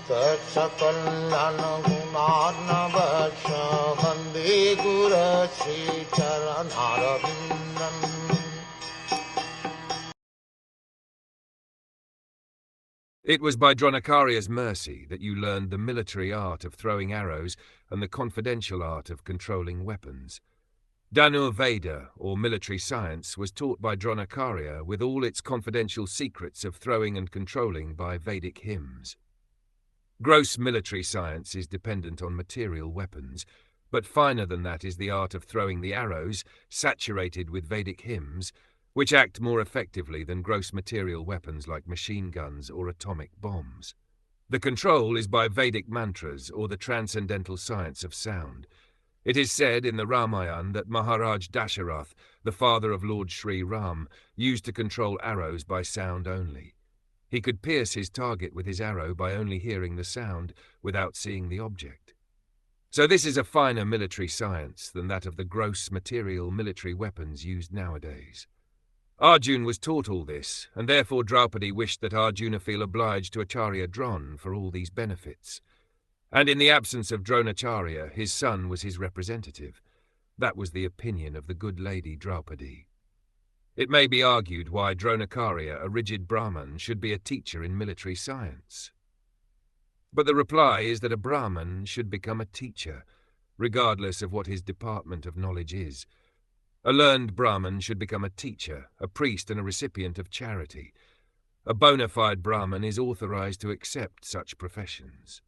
Sakalayan Gunarnavasya Vande Guru Sri Charanarabindam. It was by Droṇāchārya's mercy that you learned the military art of throwing arrows and the confidential art of controlling weapons. Dhanurveda, or military science, was taught by Droṇāchārya with all its confidential secrets of throwing and controlling by Vedic hymns. Gross military science is dependent on material weapons, but finer than that is the art of throwing the arrows, saturated with Vedic hymns, which act more effectively than gross material weapons like machine guns or atomic bombs. The control is by Vedic mantras or the transcendental science of sound. It is said in the Ramayana that Maharaj Dasharath, the father of Lord Sri Ram, used to control arrows by sound only. He could pierce his target with his arrow by only hearing the sound without seeing the object. So this is a finer military science than that of the gross material military weapons used nowadays. Arjuna was taught all this, and therefore Draupadi wished that Arjuna feel obliged to Acharya Droṇ for all these benefits. And in the absence of Droṇāchārya, his son was his representative. That was the opinion of the good lady Draupadi. It may be argued why Droṇāchārya, a rigid Brahman, should be a teacher in military science. But the reply is that a Brahman should become a teacher, regardless of what his department of knowledge is. A learned Brahman should become a teacher, a priest and a recipient of charity. A bona fide Brahman is authorized to accept such professions.